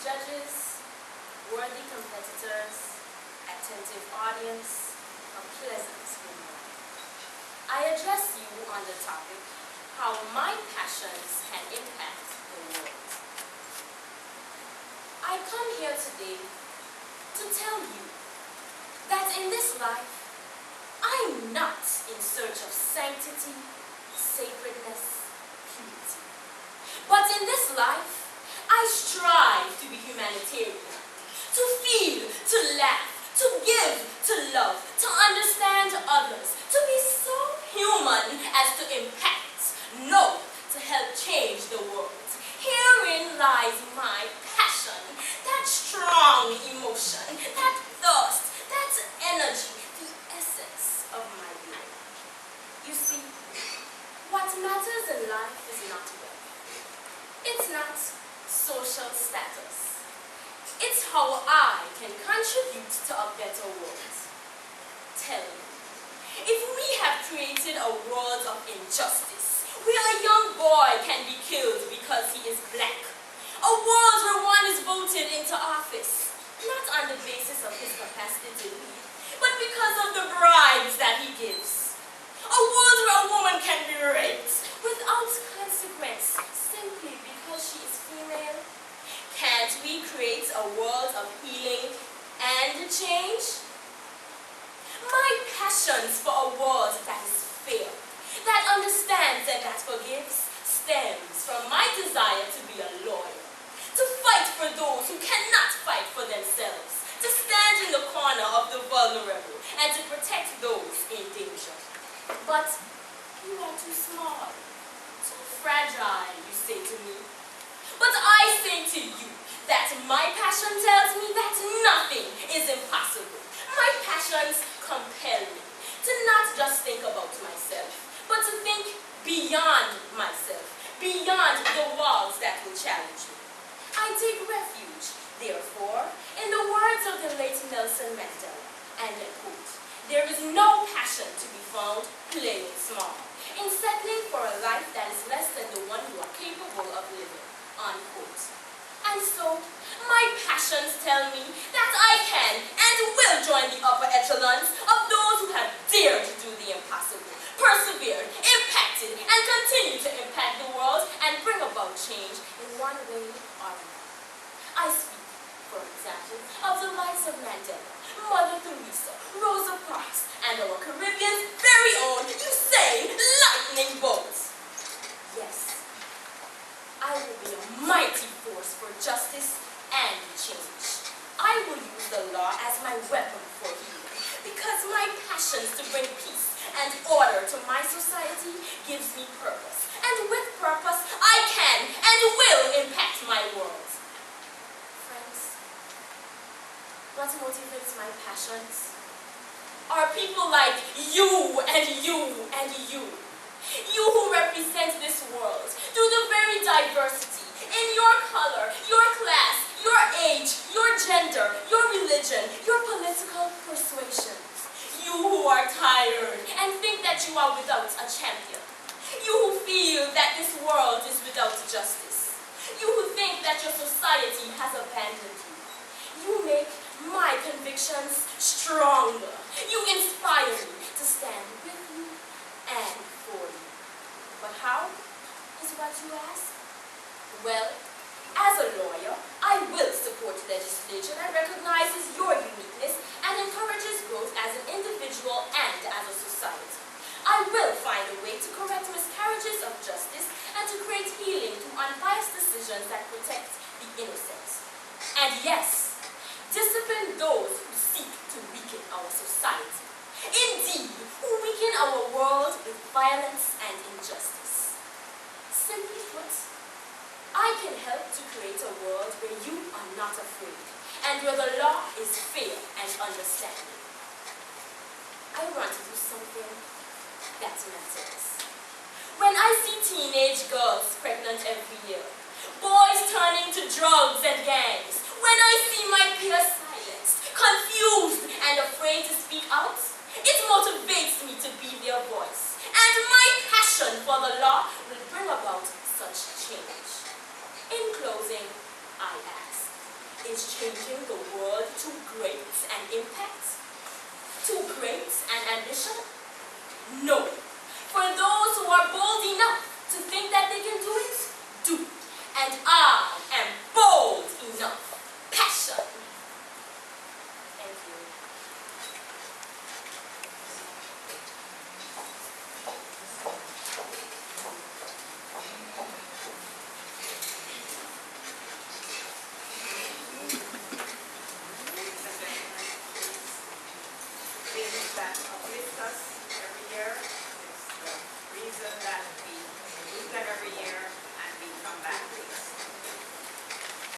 judges, worthy competitors, attentive audience, a pleasant good morning. I address you on the topic, how my passions can impact the world. I come here today to tell you that in this life, I'm not in search of sanctity, sacredness, purity. But in this life, I strive to be humanitarian, to feel, to laugh, to give, to love, to understand others, to be so human as to impact, no, to help change the world. Herein lies my passion, that strong emotion, that thirst, that energy, the essence of my being. You see, what matters in life is not wealth. It's not social status. It's how I can contribute to a better world. Tell me, if we have created a world of injustice, where a young boy can be killed because he is black, a world where one is voted into office, not on the basis of his capacity to lead, but because of the bribes that he gives, a world where a woman can be raped without consequence simply because she is female, can't we create a world of healing and change? My passions for a world that is fair, that understands and that forgives, stems from my desire to be a lawyer, to fight for those who cannot fight for themselves, to stand in the corner of the vulnerable, and to protect those in danger. But you are too small, too fragile, you say to me. But I say to you that my passion tells me that nothing is impossible. My passions compel me to not just think about myself, but to think beyond myself, beyond the walls that will challenge me. I take refuge, therefore, in the words of the late Nelson Mandela, and I quote, "There is no passion to be found playing small, in settling for a life that is less than the one you are capable of living," unquote. And so, my passions tell me that I can and will join the upper echelons of those who have dared to do the impossible, persevered, impacted, and continue to impact the world and bring about change in one way or another. I speak, for example, of the likes of Mandela, Mother Teresa, Rosa Parks, and our Caribbean's very own, you say, lightning bolts. Yes, I will be a mighty force for justice and change. I will use the law as my weapon for healing, because my passions to bring peace and order to my society gives me purpose. And with purpose, I can and will impact my world. Friends, what motivates my passions are people like you and you and you. You who represent this world through the very diversity in your color, your class, your age, your gender, your religion, your political persuasions. You who are tired and think that you are without a champion. You who feel that this world is without justice. You who think that your society has abandoned you. You make my convictions stronger. You inspire me to stand with you and for you. But how is what you ask? Well, as a lawyer, I will support legislation that recognizes your uniqueness and encourages growth as an individual and as a society. I will find a way to correct miscarriages of justice and to create healing through unbiased decisions that protect the innocent. And yes, discipline those who seek to weaken our society. Indeed, who weaken our world with violence and injustice. Simply put, I can help to create a world where you are not afraid and where the law is fair and understanding. I want to do something that matters. When I see teenage girls pregnant every year, boys turning to drugs and gangs, when I see my peers silenced, confused, and afraid to speak out, it motivates me to be their voice. And my passion for the law will bring about such change. In closing, I ask, is changing the world too great an impact? Too great an ambition? No. For those who are bold enough